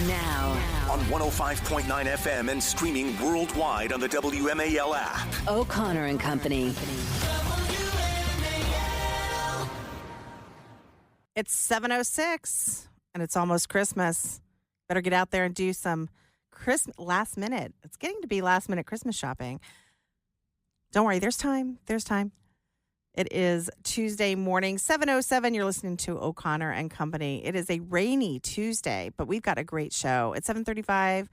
Now. On 105.9 FM and streaming worldwide on the WMAL app. O'Connor and Company. It's 7:06 and it's almost Christmas. Better get out there and do some last minute. It's getting to be last minute Christmas shopping. Don't worry, there's time. There's time. It is Tuesday morning, 7:07. You're listening to O'Connor and Company. It is a rainy Tuesday, but we've got a great show. At 7:35,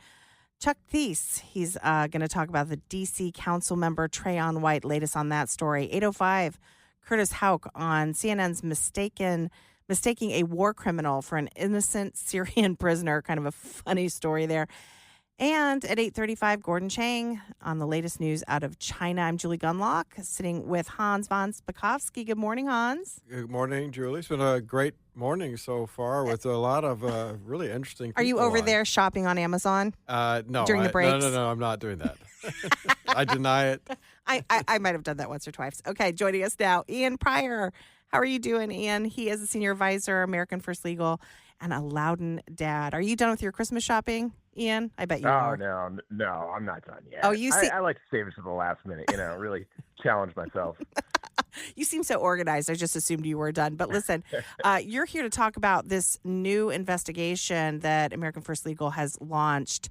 Chuck Thies. He's going to talk about the D.C. council member Trayon White. Latest on that story. 8:05, Curtis Houck on CNN's mistaking a war criminal for an innocent Syrian prisoner. Kind of a funny story there. And at 8:35, Gordon Chang on the latest news out of China. I'm Julie Gunlock, sitting with Hans von Spakovsky. Good morning, Hans. Good morning, Julie. It's been a great morning so far with a lot of really interesting people. Are you over there shopping on Amazon? No. During the breaks? No, I'm not doing that. I deny it. I might have done that once or twice. Okay, joining us now, Ian Pryor. How are you doing, Ian? He is a senior advisor, American First Legal, and a Loudoun dad. Are you done with your Christmas shopping, Ian? I bet you are. No, I'm not done yet. Oh, I like to save it to the last minute, really challenge myself. You seem so organized. I just assumed you were done. But listen, you're here to talk about this new investigation that American First Legal has launched.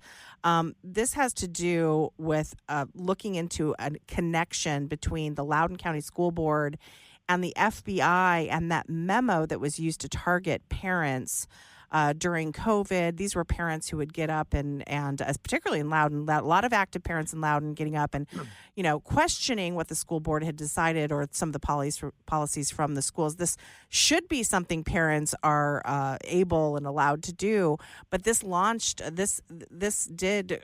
This has to do with looking into a connection between the Loudoun County School Board and the FBI and that memo that was used to target parents during COVID. These were parents who would get up and particularly in Loudoun, a lot of active parents in Loudoun getting up and, questioning what the school board had decided or some of the policies from the schools. This should be something parents are able and allowed to do, but this did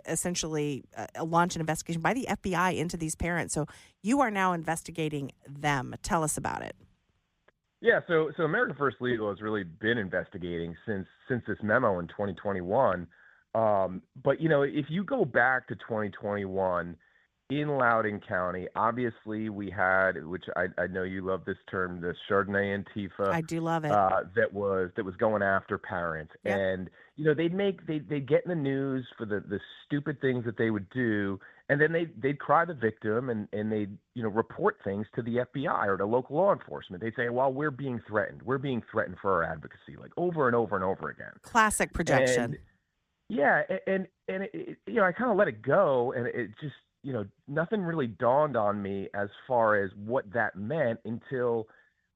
essentially launch an investigation by the FBI into these parents. So you are now investigating them. Tell us about it. Yeah, so American First Legal has really been investigating since this memo in 2021. But if you go back to 2021 in Loudoun County, obviously we had, which I know you love this term, the Chardonnay Antifa. I do love it. That was going after parents, yep. And they'd get in the news for the stupid things that they would do. And then they'd cry the victim and they'd, report things to the FBI or to local law enforcement. They'd say, well, we're being threatened. We're being threatened for our advocacy, like over and over and over again. Classic projection. And I kind of let it go. And it just, nothing really dawned on me as far as what that meant until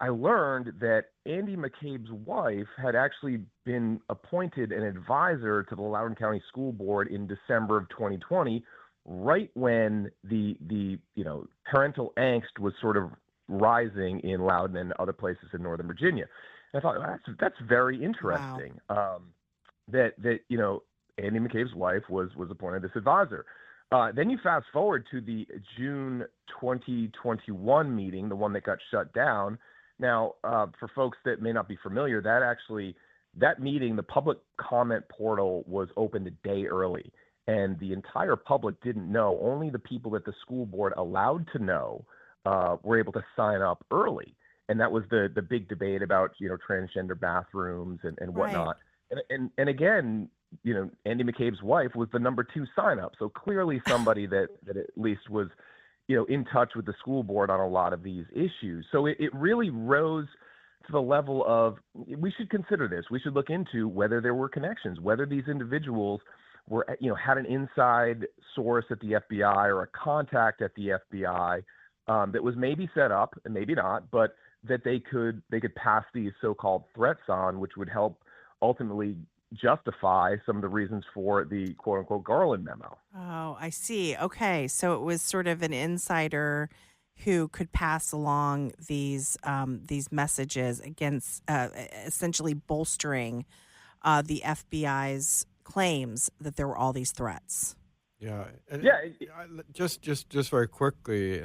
I learned that Andy McCabe's wife had actually been appointed an advisor to the Loudoun County School Board in December of 2020, right when the parental angst was sort of rising in Loudoun and other places in Northern Virginia. And I thought that's very interesting. Wow. That Andy McCabe's wife was appointed this advisor. Then you fast forward to the June 2021 meeting, the one that got shut down. Now, for folks that may not be familiar, that meeting, the public comment portal was opened a day early. And the entire public didn't know. Only the people that the school board allowed to know were able to sign up early. And that was the big debate about, transgender bathrooms and whatnot. Right. And again, Andy McCabe's wife was the number 2 sign up. So clearly somebody that at least was, in touch with the school board on a lot of these issues. So it really rose to the level of, we should consider this. We should look into whether there were connections, whether these individuals were, had an inside source at the FBI or a contact at the FBI that was maybe set up and maybe not, but that they could pass these so-called threats on, which would help ultimately justify some of the reasons for the quote-unquote Garland memo. Oh, I see. Okay, so it was sort of an insider who could pass along these messages against essentially bolstering the FBI's claims that there were all these threats. Yeah. Just very quickly,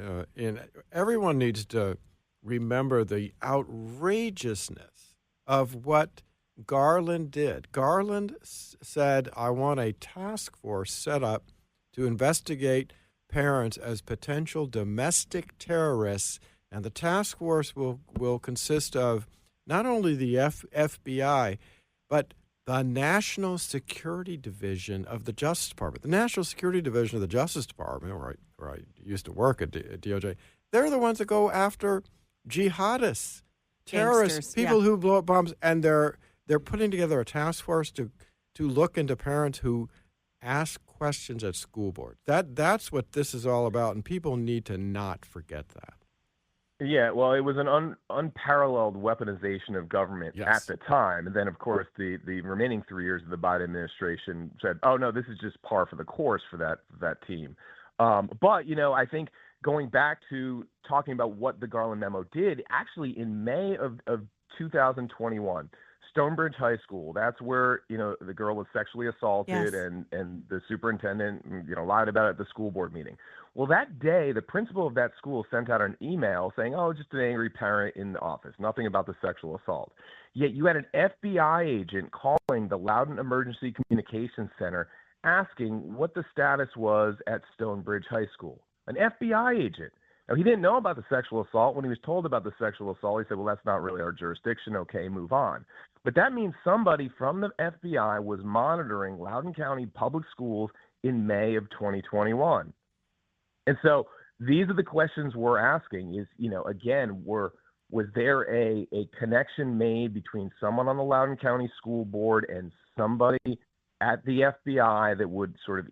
everyone needs to remember the outrageousness of what Garland did. Garland said, I want a task force set up to investigate parents as potential domestic terrorists, and the task force will consist of not only the FBI, but the National Security Division of the Justice Department. The National Security Division of the Justice Department, where I used to work at DOJ, they're the ones that go after jihadists, terrorists, Gangsters, people yeah. who blow up bombs, and they're putting together a task force to look into parents who ask questions at school boards. That's what this is all about, and people need to not forget that. Yeah, well, it was an unparalleled weaponization of government Yes. at the time. And then, of course, the remaining 3 years of the Biden administration said, oh, no, this is just par for the course for that team. But, I think going back to talking about what the Garland memo did, actually in May of 2021, Stonebridge High School, that's where, the girl was sexually assaulted. Yes. and the superintendent, lied about it at the school board meeting. Well, that day, the principal of that school sent out an email saying, oh, just an angry parent in the office, nothing about the sexual assault. Yet you had an FBI agent calling the Loudoun Emergency Communications Center asking what the status was at Stonebridge High School. An FBI agent. Now, he didn't know about the sexual assault. When he was told about the sexual assault, he said, well, that's not really our jurisdiction. Okay, move on. But that means somebody from the FBI was monitoring Loudoun County public schools in May of 2021. And so these are the questions we're asking is, again, was there a connection made between someone on the Loudoun County School Board and somebody at the FBI that would sort of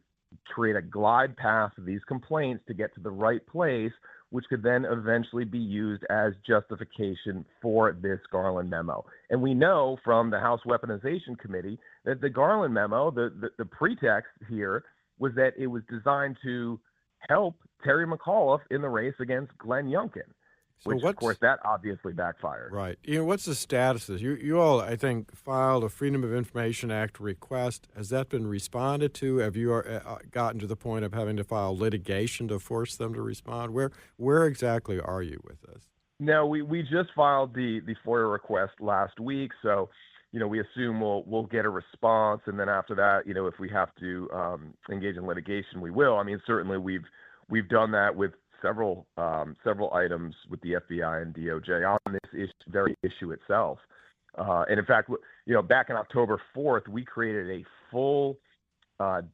create a glide path of these complaints to get to the right place, which could then eventually be used as justification for this Garland memo. And we know from the House Weaponization Committee that the Garland memo, the pretext here was that it was designed to help Terry McAuliffe in the race against Glenn Youngkin, which, of course, that obviously backfired. Right. What's the status of this? You all, I think, filed a Freedom of Information Act request. Has that been responded to? Have you gotten to the point of having to file litigation to force them to respond? Where exactly are you with this? No, we just filed the FOIA request last week, so we assume we'll get a response, and then after that, if we have to engage in litigation, we will. I mean, certainly we've done that with several items with the FBI and DOJ on this very issue itself. And in fact, back on October 4th, we created a full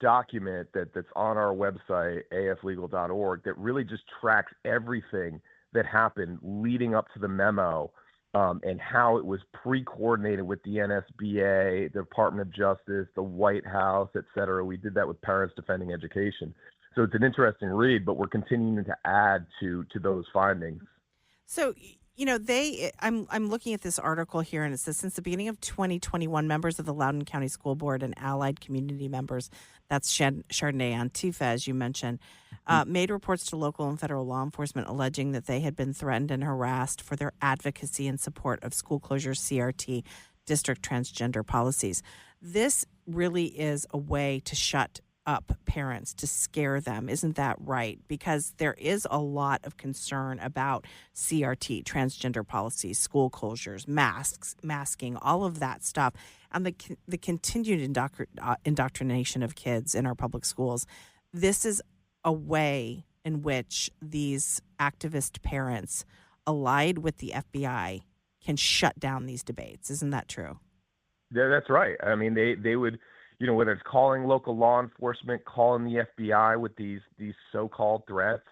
document that's on our website, aflegal.org, that really just tracks everything that happened leading up to the memo. And how it was pre-coordinated with the NSBA, the Department of Justice, the White House, et cetera. We did that with Parents Defending Education. So it's an interesting read, but we're continuing to add to those findings. So, I'm looking at this article here, and it says since the beginning of 2021, members of the Loudoun County School Board and allied community members, that's Chardonnay Antifa, as you mentioned, made reports to local and federal law enforcement alleging that they had been threatened and harassed for their advocacy and support of school closure, CRT, district transgender policies. This really is a way to shut up parents, to scare them. Isn't that right? Because there is a lot of concern about CRT, transgender policies, school closures, masking, all of that stuff, and the continued indoctrination of kids in our public schools. This is a way in which these activist parents allied with the FBI can shut down these debates. Isn't that true? Yeah, that's right. I mean, they would, whether it's calling local law enforcement, calling the FBI with these so-called threats.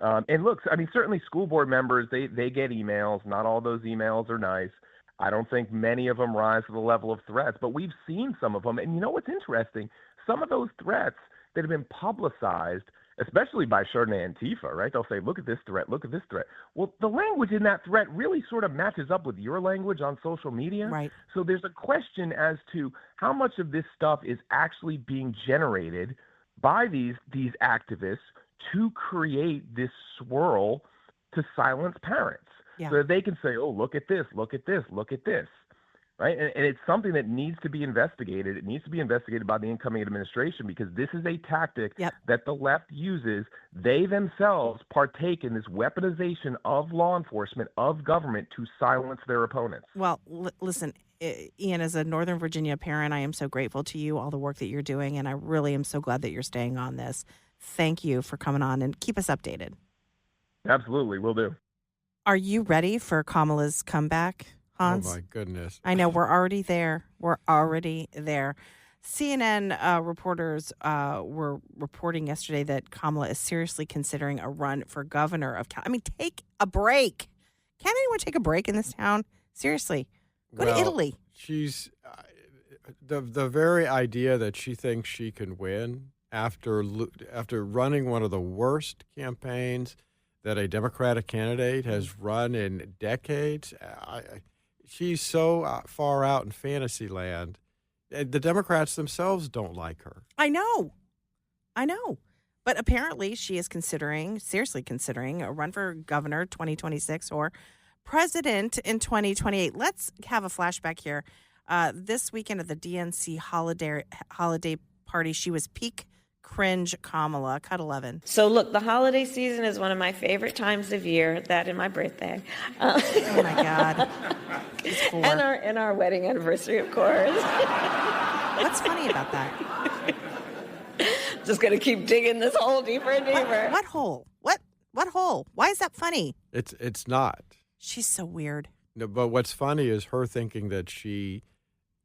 And look, I mean, certainly school board members, they get emails. Not all those emails are nice. I don't think many of them rise to the level of threats, but we've seen some of them. And what's interesting? Some of those threats that have been publicized, especially by Chardonnay Antifa, right? They'll say, look at this threat, look at this threat. Well, the language in that threat really sort of matches up with your language on social media. Right. So there's a question as to how much of this stuff is actually being generated by these activists to create this swirl to silence parents. Yeah. So that they can say, oh, look at this, look at this, look at this. Right. And it's something that needs to be investigated. It needs to be investigated by the incoming administration because this is a tactic that the left uses. They themselves partake in this weaponization of law enforcement, of government to silence their opponents. Well, listen, Ian, as a Northern Virginia parent, I am so grateful to you, all the work that you're doing, and I really am so glad that you're staying on this. Thank you for coming on and keep us updated. Absolutely. Will do. Are you ready for Kamala's comeback? Hans. Oh, my goodness. I know. We're already there. CNN reporters were reporting yesterday that Kamala is seriously considering a run for governor of California. I mean, take a break. Can anyone take a break in this town? Seriously. Go to Italy. She's the very idea that she thinks she can win after running one of the worst campaigns that a Democratic candidate has run in decades. She's so far out in fantasy land. The Democrats themselves don't like her. I know. But apparently she is seriously considering a run for governor 2026 or president in 2028. Let's have a flashback here. This weekend at the DNC holiday party, she was peak cringe Kamala, cut 11. So look, the holiday season is one of my favorite times of year, that and my birthday. Oh my God. And our wedding anniversary, of course. What's funny about that? Just going to keep digging this hole deeper and deeper. What hole? What hole? Why is that funny? It's not. She's so weird. No, but what's funny is her thinking that she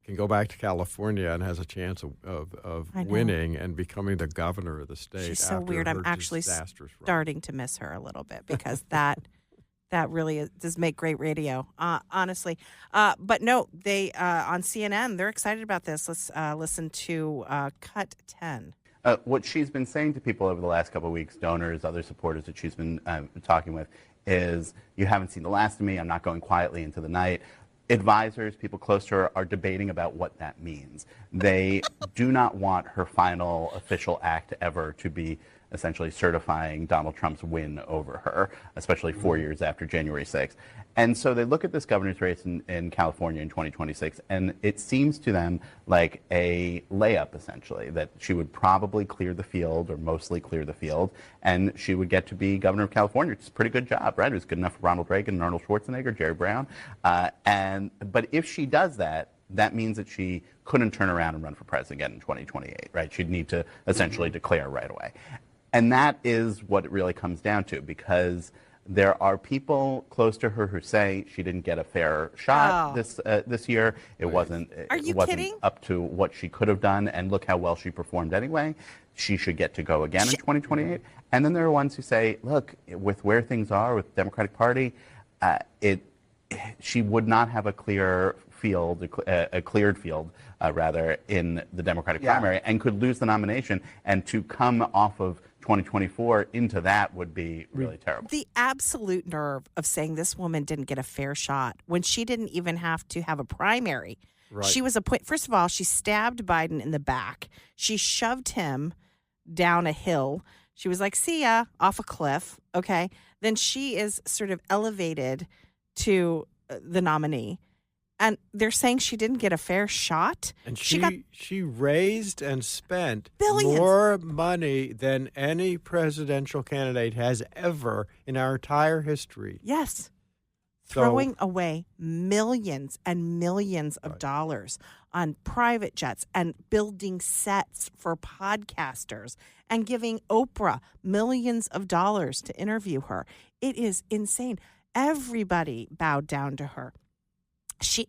can go back to California and has a chance of winning and becoming the governor of the state. She's so weird. I'm actually starting to miss her a little bit because that really does make great radio, honestly. But no, they on CNN, they're excited about this. Let's listen to cut 10. What she's been saying to people over the last couple of weeks, donors, other supporters that she's been talking with, is, you haven't seen the last of me. I'm not going quietly into the night. Advisors, people close to her, are debating about what that means. They do not want her final official act ever to be essentially certifying Donald Trump's win over her, especially 4 years after January 6th. And so they look at this governor's race in California in 2026, and it seems to them like a layup, essentially, that she would probably clear the field, or mostly clear the field, and she would get to be governor of California. It's a pretty good job, right? It was good enough for Ronald Reagan, Arnold Schwarzenegger, Jerry Brown. But if she does that, that means that she couldn't turn around and run for president again in 2028, right? She'd need to essentially declare right away. And that is what it really comes down to, because there are people close to her who say she didn't get a fair shot this year. It wasn't up to what she could have done, and look how well she performed anyway. She should get to go again in 2028. And then there are ones who say, look, with where things are with the Democratic Party, she would not have a clear field, a cleared field, rather, in the Democratic primary, and could lose the nomination. And to come off of 2024 into that would be really terrible. The absolute nerve of saying this woman didn't get a fair shot when she didn't even have to have a primary. Right. She was first of all, she stabbed Biden in the back. She shoved him down a hill. She was like, see ya, off a cliff. Okay. Then she is sort of elevated to the nominee. And they're saying she didn't get a fair shot. And she raised and spent billions. More money than any presidential candidate has ever in our entire history. Yes. Throwing away millions and millions of dollars on private jets and building sets for podcasters and giving Oprah millions of dollars to interview her. It is insane. Everybody bowed down to her.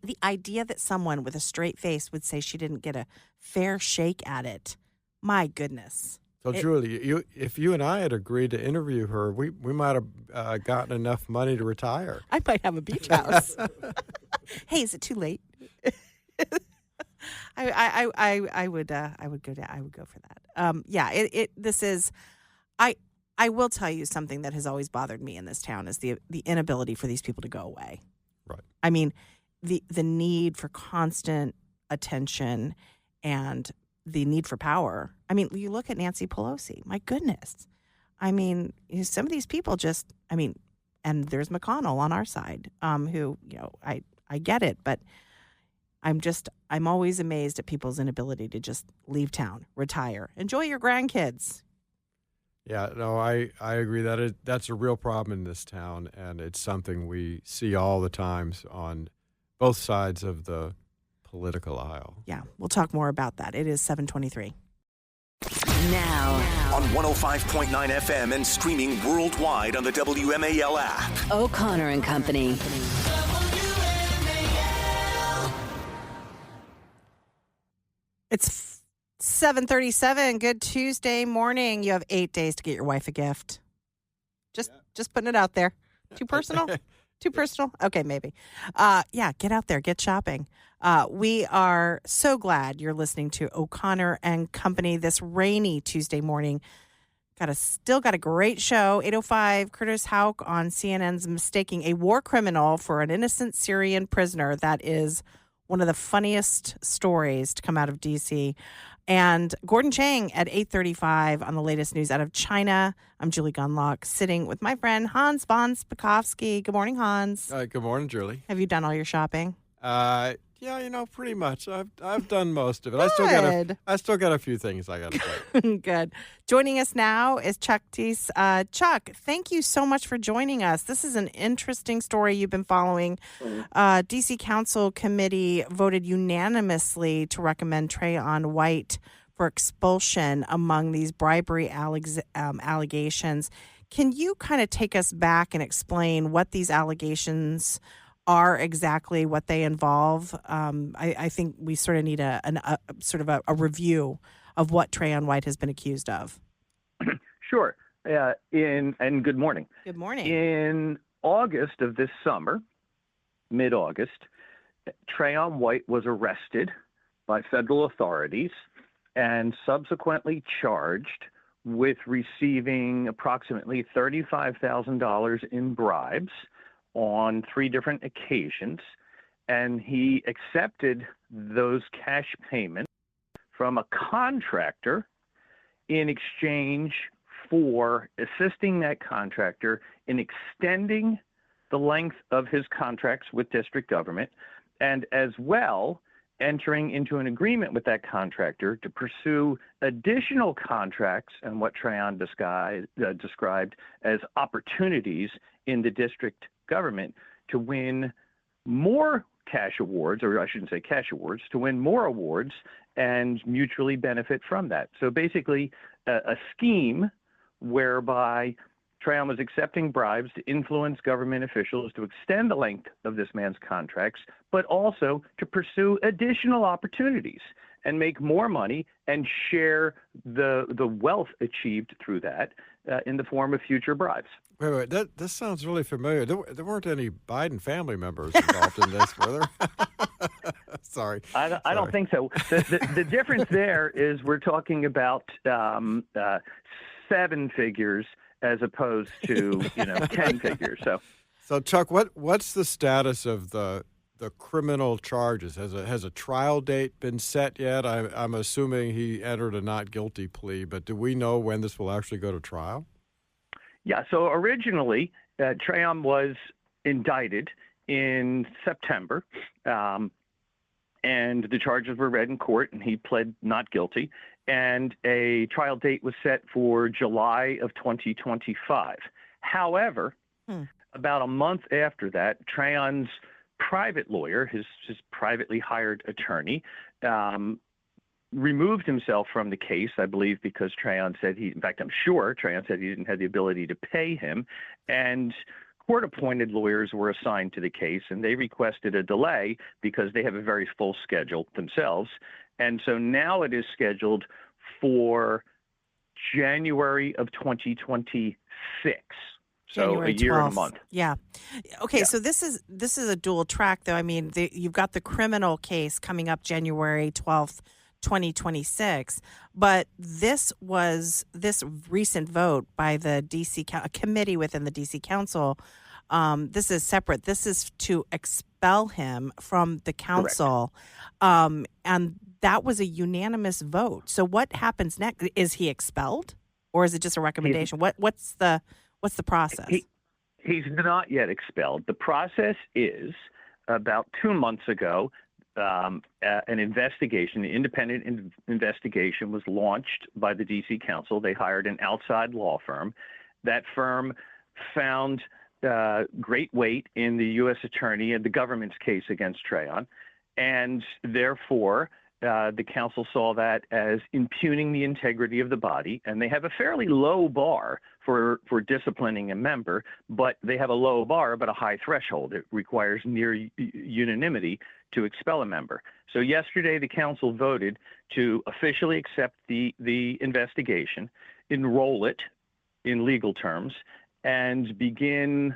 The idea that someone with a straight face would say she didn't get a fair shake at it, my goodness. So, Julie, if you and I had agreed to interview her, we might have gotten enough money to retire. I might have a beach house. Hey, is it too late? I would go for that. This is. I will tell you something that has always bothered me in this town is the inability for these people to go away. Right. I mean, the need for constant attention and the need for power. I mean, you look at Nancy Pelosi. My goodness. I mean, some of these people just, and there's McConnell on our side, who, I get it, but I'm always amazed at people's inability to just leave town, retire, enjoy your grandkids. Yeah, no, I agree that's a real problem in this town, and it's something we see all the times on both sides of the political aisle. Yeah, we'll talk more about that. It is 7:23. Now on 105.9 FM and streaming worldwide on the WMAL app. O'Connor and Company. It's 7:37. Good Tuesday morning. You have 8 days to get your wife a gift. Just putting it out there. Too personal? Too personal? Okay, maybe. Yeah, get out there. Get shopping. We are so glad you're listening to O'Connor and Company this rainy Tuesday morning. Still got a great show. 8:05, Curtis Houck on CNN's mistaking a war criminal for an innocent Syrian prisoner. That is one of the funniest stories to come out of D.C. And Gordon Chang at 8:35 on the latest news out of China. I'm Julie Gunlock, sitting with my friend Hans von Spakovsky. Good morning, Hans. Good morning, Julie. Have you done all your shopping? Yeah, pretty much. I've done most of it. Good. I still got a few things I got to do. Good. Joining us now is Chuck Thies. Chuck, thank you so much for joining us. This is an interesting story you've been following. D.C. Council Committee voted unanimously to recommend Trayon White for expulsion among these bribery allegations. Can you kind of take us back and explain what these allegations are exactly, what they involve? I think we sort of need a review of what Trayon White has been accused of. Sure. And good morning. Good morning. In August of this summer, mid-August, Trayon White was arrested by federal authorities and subsequently charged with receiving approximately $35,000 in bribes on 3 different occasions, and he accepted those cash payments from a contractor in exchange for assisting that contractor in extending the length of his contracts with district government, and as well entering into an agreement with that contractor to pursue additional contracts and what Trayon described as opportunities in the district government to win more cash awards, or I shouldn't say cash awards, to win more awards and mutually benefit from that. So basically a scheme whereby Trayon was accepting bribes to influence government officials to extend the length of this man's contracts, but also to pursue additional opportunities and make more money and share the wealth achieved through that in the form of future bribes. Wait, this sounds really familiar. There weren't any Biden family members involved in this, were there? Sorry. I don't think so. The difference there is we're talking about 7 figures as opposed to 10 figures. So Chuck, what's the status of the criminal charges? Has a trial date been set yet? I'm assuming he entered a not guilty plea, but do we know when this will actually go to trial? Yeah, so originally, Trayon was indicted in September, and the charges were read in court, and he pled not guilty, and a trial date was set for July of 2025. However, about a month after that, Trayon's private lawyer, his privately hired attorney, removed himself from the case, I believe, because Trayon said I'm sure Trayon said he didn't have the ability to pay him, and court-appointed lawyers were assigned to the case, and they requested a delay because they have a very full schedule themselves, and so now it is scheduled for January of 2026. So January a year 12th. and a month. Yeah. Okay, Yeah. so this is a dual track, though. I mean, you've got the criminal case coming up January 12th, 2026, but this recent vote by the D.C. committee within the D.C. Council. This is separate. This is to expel him from the council, and that was a unanimous vote. So what happens next? Is he expelled, or is it just a recommendation? What's the process? He's not yet expelled. The process is about 2 months ago. An independent investigation was launched by the D.C. Council. They hired an outside law firm. That firm found great weight in the U.S. attorney and the government's case against Trayon, and therefore the council saw that as impugning the integrity of the body, and they have a fairly low bar for disciplining a member, but they have a low bar but a high threshold. It requires near unanimity to expel a member. So yesterday the council voted to officially accept the investigation, enroll it in legal terms, and begin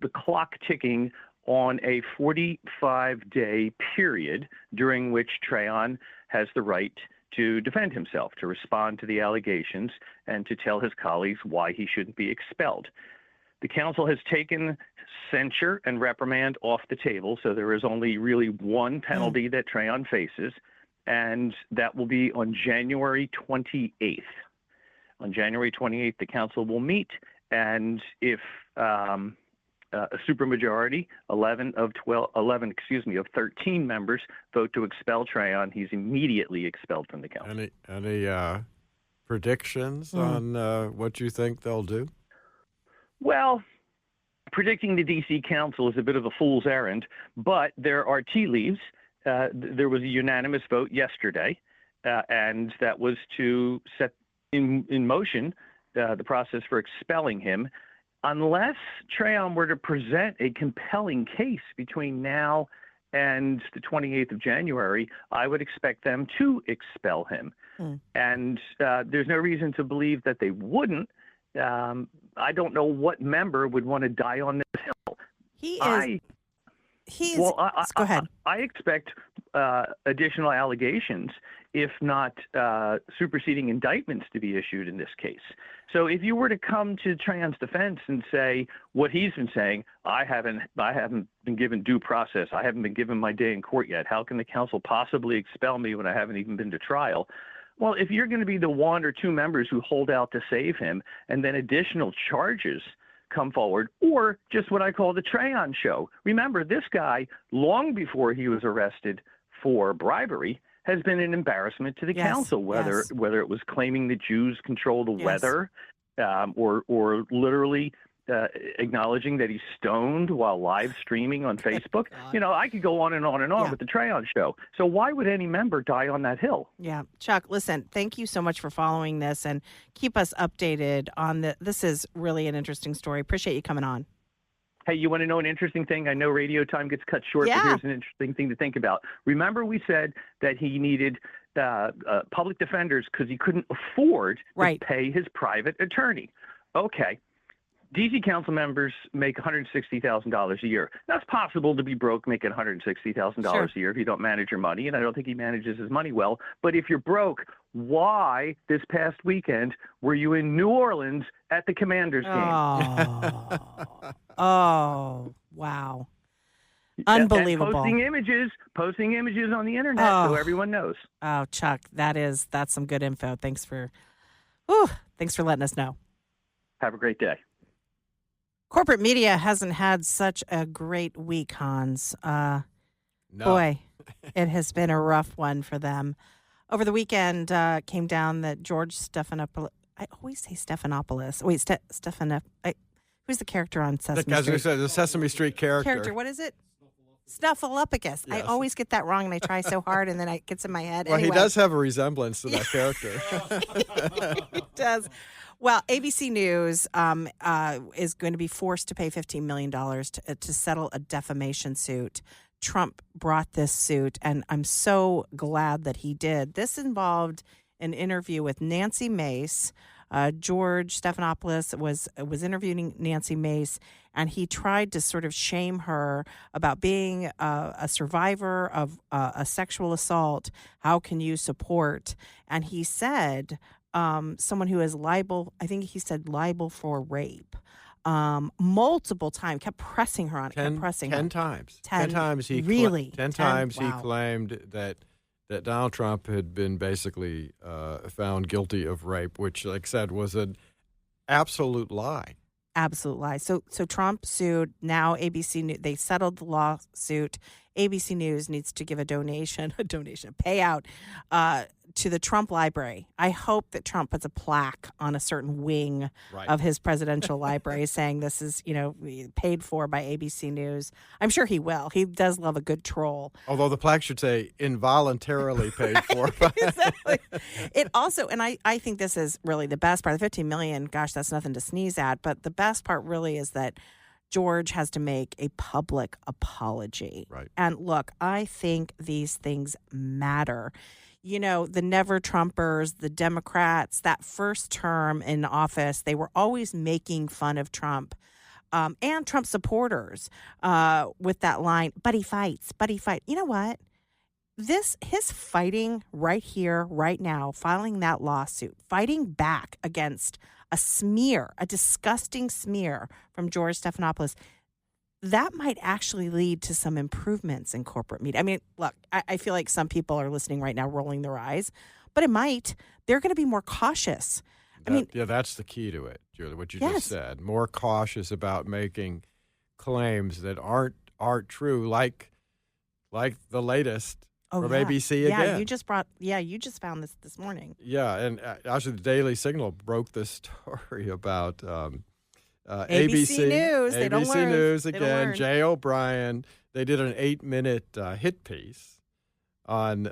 the clock ticking on a 45-day period during which Trayon has the right to defend himself, to respond to the allegations, and to tell his colleagues why he shouldn't be expelled. The council has taken censure and reprimand off the table, so there is only really one penalty that Trayon faces, and that will be on January 28th. On January 28th, the council will meet, and if a supermajority, 11 of 13 members vote to expel Trayon, he's immediately expelled from the council. Any predictions on what you think they'll do? Well, predicting the D.C. council is a bit of a fool's errand, but there are tea leaves. There was a unanimous vote yesterday, and that was to set in motion the process for expelling him. Unless Trayon were to present a compelling case between now and the 28th of January, I would expect them to expel him. And there's no reason to believe that they wouldn't. I don't know what member would want to die on this hill. Go ahead. I expect additional allegations, if not superseding indictments, to be issued in this case. So if you were to come to Trayon's defense and say what he's been saying, I haven't been given due process, I haven't been given my day in court yet, how can the council possibly expel me when I haven't even been to trial? Well, if you're going to be the one or two members who hold out to save him, and then additional charges come forward, or just what I call the Trayon show. Remember, this guy, long before he was arrested for bribery, has been an embarrassment to the council, whether it was claiming the Jews control the weather, or literally acknowledging that he's stoned while live streaming on Facebook. You know, I could go on and on and on with the Trayon show. So why would any member die on that hill? Yeah. Chuck, listen, thank you so much for following this, and keep us updated on this is really an interesting story. Appreciate you coming on. Hey, you want to know an interesting thing? I know radio time gets cut short, but here's an interesting thing to think about. Remember we said that he needed public defenders because he couldn't afford to pay his private attorney. Okay. D.C. council members make $160,000 a year. That's possible to be broke making $160,000 a year if you don't manage your money, and I don't think he manages his money well. But if you're broke, why this past weekend were you in New Orleans at the Commanders game? Oh, wow. Unbelievable. And posting images on the internet so everyone knows. Oh, Chuck, that's some good info. Thanks for letting us know. Have a great day. Corporate media hasn't had such a great week, Hans. No. Boy, it has been a rough one for them. Over the weekend, came down that George Stephanopoulos. I always say Stephanopoulos. Wait, who's the character on Sesame Street? The Sesame Street character. What is it? Snuffleupagus. Yes. I always get that wrong, and I try so hard, and then it gets in my head. Well, anyway. He does have a resemblance to that character. He does. Well, ABC News is going to be forced to pay $15 million to settle a defamation suit. Trump brought this suit, and I'm so glad that he did. This involved an interview with Nancy Mace. George Stephanopoulos was interviewing Nancy Mace, and he tried to sort of shame her about being a survivor of a sexual assault. How can you support? And he said someone who is liable, I think he said liable for rape. Multiple times, kept pressing her on it, kept pressing her. 10 times. 10 times he really? 10 times he claimed that Donald Trump had been basically found guilty of rape, which, like I said, was an absolute lie. Absolute lie. So Trump sued. Now ABC News, they settled the lawsuit. ABC News needs to give a payout to the Trump library. I hope that Trump puts a plaque on a certain wing of his presidential library saying this is, paid for by ABC News. I'm sure he will. He does love a good troll. Although the plaque should say involuntarily paid for. Exactly. It also, and I think this is really the best part. The $15 million, gosh, that's nothing to sneeze at. But the best part really is that George has to make a public apology. Right. And look, I think these things matter. The Never Trumpers, the Democrats, that first term in office, they were always making fun of Trump and Trump supporters with that line, but he fights, but he fights. You know what? His fighting right here, right now, filing that lawsuit, fighting back against a smear, a disgusting smear from George Stephanopoulos, that might actually lead to some improvements in corporate media. I mean, look, I feel like some people are listening right now rolling their eyes, but it might. They're going to be more cautious. That's the key to it, Julie, what you just said. More cautious about making claims that aren't true, like the latest from ABC again. You just found this morning. Yeah, and actually the Daily Signal broke this story about ABC News. They don't learn. News They don't again. learn. Jay O'Brien. They did an 8-minute hit piece on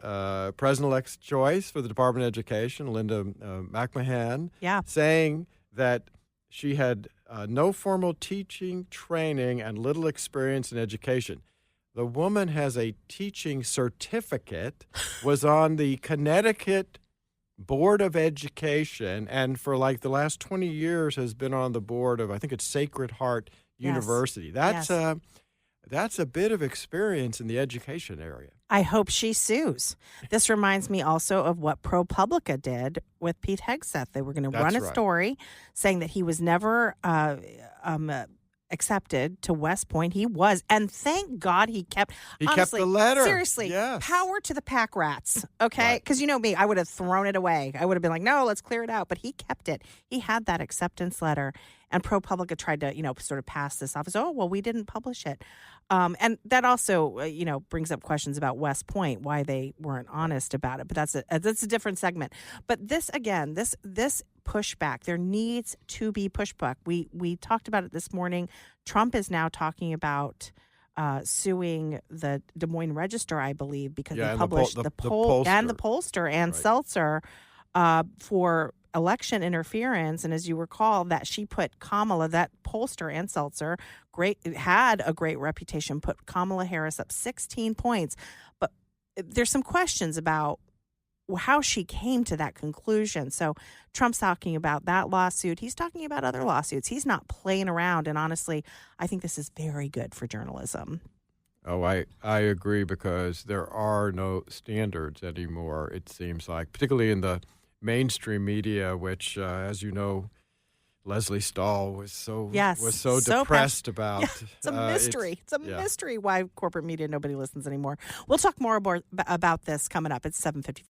President-elect's choice for the Department of Education, Linda McMahon, saying that she had no formal teaching training and little experience in education. The woman has a teaching certificate, was on the Connecticut Board of Education, and for like the last 20 years has been on the board of, I think it's Sacred Heart University. That's a bit of experience in the education area. I hope she sues. This reminds me also of what ProPublica did with Pete Hegseth. They were going to run a story saying that he was never accepted to West Point. He was, and thank God he kept. He kept the letter. Seriously, power to the pack rats. Okay, because you know me, I would have thrown it away. I would have been like, no, let's clear it out. But he kept it. He had that acceptance letter, and ProPublica tried to, sort of pass this off as, oh, well, we didn't publish it, and that also, brings up questions about West Point, why they weren't honest about it. But that's a different segment. But this again, this pushback. There needs to be pushback. We talked about it this morning. Trump is now talking about suing the Des Moines Register, I believe, because they published the poll and the pollster and Seltzer for election interference. And as you recall, that she put Kamala, that pollster and Seltzer, had a great reputation, put Kamala Harris up 16 points. But there's some questions about how she came to that conclusion. So Trump's talking about that lawsuit. He's talking about other lawsuits. He's not playing around. And honestly, I think this is very good for journalism. Oh, I agree, because there are no standards anymore, it seems like, particularly in the mainstream media, which, as you know, Leslie Stahl was so depressed about. Yeah, it's a mystery. It's a mystery why corporate media, nobody listens anymore. We'll talk more about this coming up. It's 7:55.